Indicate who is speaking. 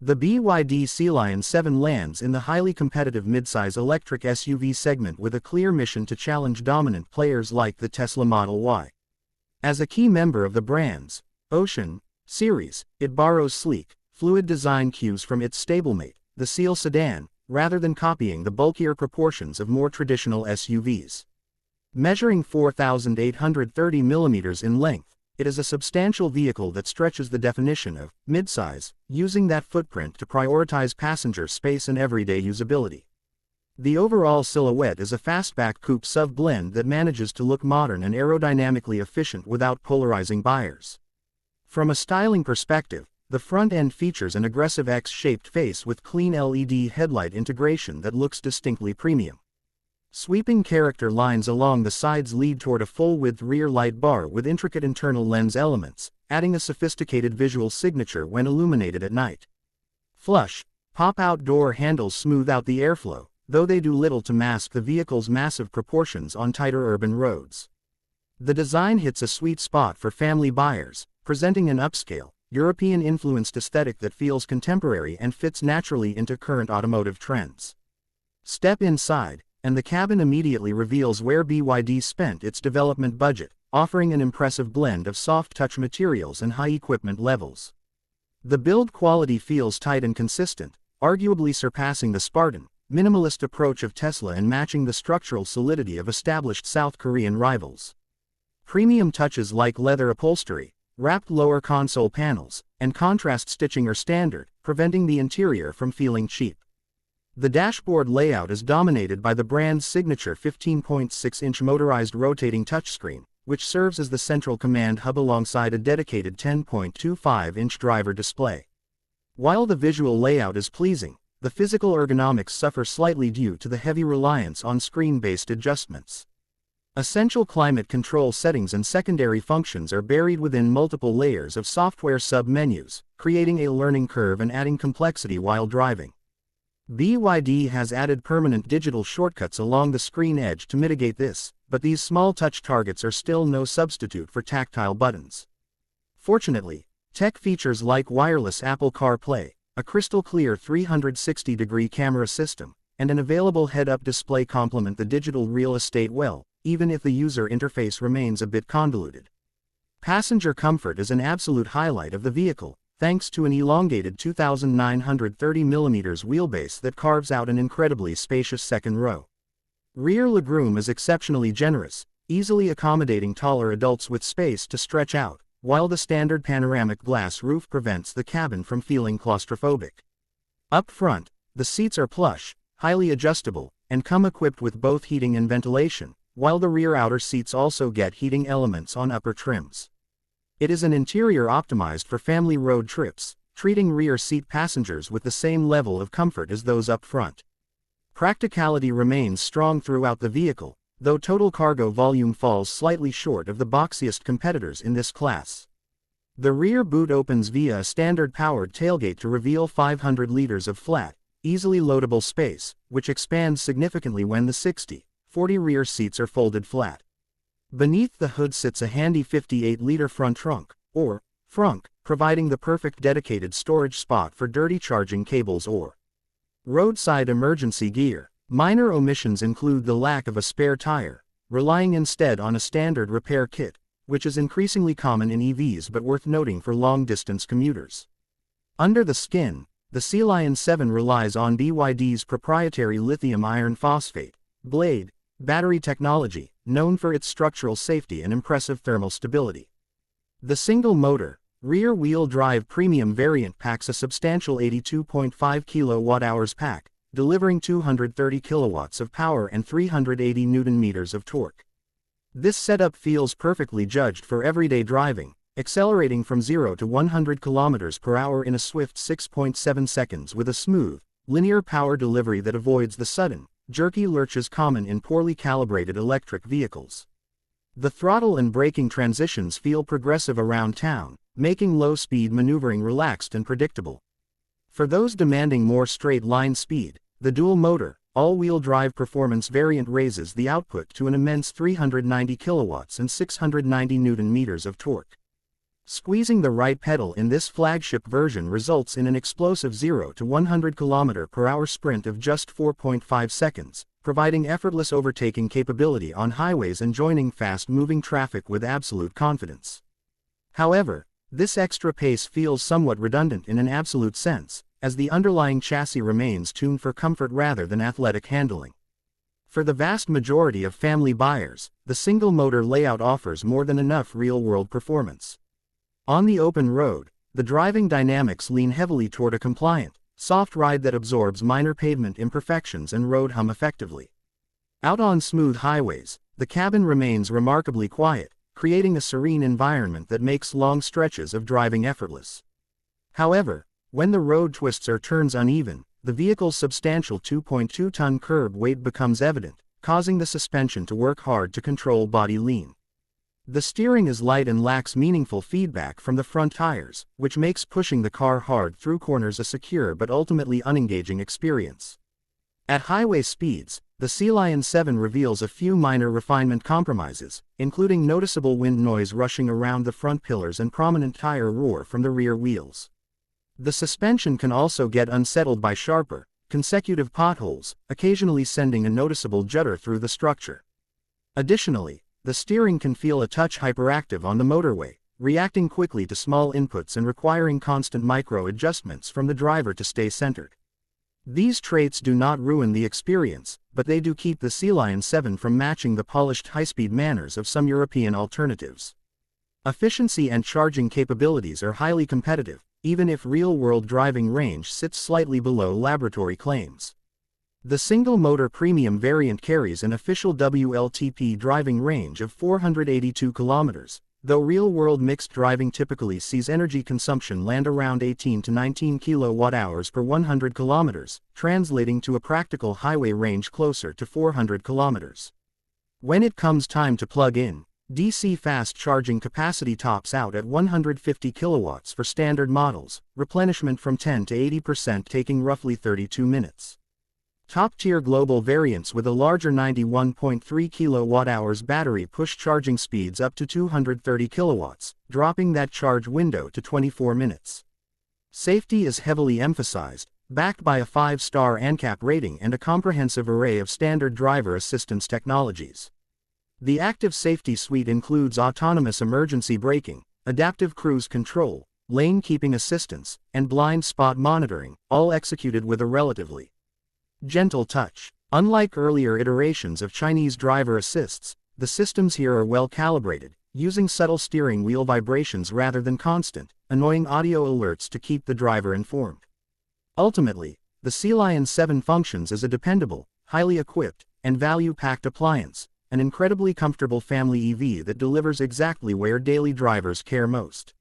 Speaker 1: The BYD Sealion 7 lands in the highly competitive midsize electric SUV segment with a clear mission to challenge dominant players like the Tesla Model Y. As a key member of the brand's Ocean series, it borrows sleek, fluid design cues from its stablemate, the Seal sedan, rather than copying the bulkier proportions of more traditional SUVs. Measuring 4,830 mm in length, it is a substantial vehicle that stretches the definition of midsize, using that footprint to prioritize passenger space and everyday usability. The overall silhouette is a fastback coupe-SUV blend that manages to look modern and aerodynamically efficient without polarizing buyers. From a styling perspective, the front end features an aggressive X-shaped face with clean LED headlight integration that looks distinctly premium. Sweeping character lines along the sides lead toward a full-width rear light bar with intricate internal lens elements, adding a sophisticated visual signature when illuminated at night. Flush, pop-out door handles smooth out the airflow, though they do little to mask the vehicle's massive proportions on tighter urban roads. The design hits a sweet spot for family buyers, presenting an upscale, European-influenced aesthetic that feels contemporary and fits naturally into current automotive trends. Step inside, and the cabin immediately reveals where BYD spent its development budget, offering an impressive blend of soft-touch materials and high equipment levels. The build quality feels tight and consistent, arguably surpassing the Spartan, minimalist approach of Tesla and matching the structural solidity of established South Korean rivals. Premium touches like leather upholstery, wrapped lower console panels, and contrast stitching are standard, preventing the interior from feeling cheap. The dashboard layout is dominated by the brand's signature 15.6-inch motorized rotating touchscreen, which serves as the central command hub alongside a dedicated 10.25-inch driver display. While the visual layout is pleasing, the physical ergonomics suffer slightly due to the heavy reliance on screen-based adjustments. Essential climate control settings and secondary functions are buried within multiple layers of software sub-menus, creating a learning curve and adding complexity while driving. BYD has added permanent digital shortcuts along the screen edge to mitigate this, but these small touch targets are still no substitute for tactile buttons. Fortunately, tech features like wireless Apple CarPlay, a crystal-clear 360-degree camera system, and an available head-up display complement the digital real estate well, even if the user interface remains a bit convoluted. Passenger comfort is an absolute highlight of the vehicle, thanks to an elongated 2,930 mm wheelbase that carves out an incredibly spacious second row. Rear legroom is exceptionally generous, easily accommodating taller adults with space to stretch out, while the standard panoramic glass roof prevents the cabin from feeling claustrophobic. Up front, the seats are plush, highly adjustable, and come equipped with both heating and ventilation, while the rear outer seats also get heating elements on upper trims. It is an interior optimized for family road trips, treating rear seat passengers with the same level of comfort as those up front. Practicality remains strong throughout the vehicle, though total cargo volume falls slightly short of the boxiest competitors in this class. The rear boot opens via a standard powered tailgate to reveal 500 liters of flat, easily loadable space, which expands significantly when the 60/40 rear seats are folded flat. Beneath the hood sits a handy 58-liter front trunk, or frunk, providing the perfect dedicated storage spot for dirty charging cables or roadside emergency gear. Minor omissions include the lack of a spare tire, relying instead on a standard repair kit, which is increasingly common in EVs but worth noting for long-distance commuters. Under the skin, the Sealion 7 relies on BYD's proprietary lithium iron phosphate blade battery technology, known for its structural safety and impressive thermal stability. The single-motor, rear-wheel drive premium variant packs a substantial 82.5 kWh pack, delivering 230 kilowatts of power and 380 Nm of torque. This setup feels perfectly judged for everyday driving, accelerating from 0 to 100 km/h in a swift 6.7 seconds with a smooth, linear power delivery that avoids the sudden, jerky lurches common in poorly calibrated electric vehicles. The throttle and braking transitions feel progressive around town, making low-speed maneuvering relaxed and predictable. For those demanding more straight-line speed, the dual-motor, all-wheel drive performance variant raises the output to an immense 390 kilowatts and 690 Nm of torque. Squeezing the right pedal in this flagship version results in an explosive 0 to 100 km/h sprint of just 4.5 seconds, providing effortless overtaking capability on highways and joining fast-moving traffic with absolute confidence. However, this extra pace feels somewhat redundant in an absolute sense, as the underlying chassis remains tuned for comfort rather than athletic handling. For the vast majority of family buyers, the single-motor layout offers more than enough real-world performance. On the open road, the driving dynamics lean heavily toward a compliant, soft ride that absorbs minor pavement imperfections and road hum effectively. Out on smooth highways, the cabin remains remarkably quiet, creating a serene environment that makes long stretches of driving effortless. However, when the road twists or turns uneven, the vehicle's substantial 2.2-ton curb weight becomes evident, causing the suspension to work hard to control body lean. The steering is light and lacks meaningful feedback from the front tires, which makes pushing the car hard through corners a secure but ultimately unengaging experience. At highway speeds, the Sealion 7 reveals a few minor refinement compromises, including noticeable wind noise rushing around the front pillars and prominent tire roar from the rear wheels. The suspension can also get unsettled by sharper, consecutive potholes, occasionally sending a noticeable judder through the structure. Additionally, the steering can feel a touch hyperactive on the motorway, reacting quickly to small inputs and requiring constant micro-adjustments from the driver to stay centered. These traits do not ruin the experience, but they do keep the Sealion 7 from matching the polished high-speed manners of some European alternatives. Efficiency and charging capabilities are highly competitive, even if real-world driving range sits slightly below laboratory claims. The single-motor premium variant carries an official WLTP driving range of 482 kilometers, though real-world mixed driving typically sees energy consumption land around 18 to 19 kWh per 100 kilometers, translating to a practical highway range closer to 400 kilometers. When it comes time to plug in, DC fast charging capacity tops out at 150 kilowatts for standard models, replenishment from 10 to 80% taking roughly 32 minutes. Top-tier global variants with a larger 91.3 kWh battery push charging speeds up to 230 kilowatts, dropping that charge window to 24 minutes. Safety is heavily emphasized, backed by a 5-star ANCAP rating and a comprehensive array of standard driver assistance technologies. The Active Safety Suite includes autonomous emergency braking, adaptive cruise control, lane keeping assistance, and blind spot monitoring, all executed with a relatively gentle touch. Unlike earlier iterations of Chinese driver assists, the systems here are well calibrated, using subtle steering wheel vibrations rather than constant, annoying audio alerts to keep the driver informed. Ultimately, the Sealion 7 functions as a dependable, highly equipped, and value-packed appliance, an incredibly comfortable family EV that delivers exactly where daily drivers care most.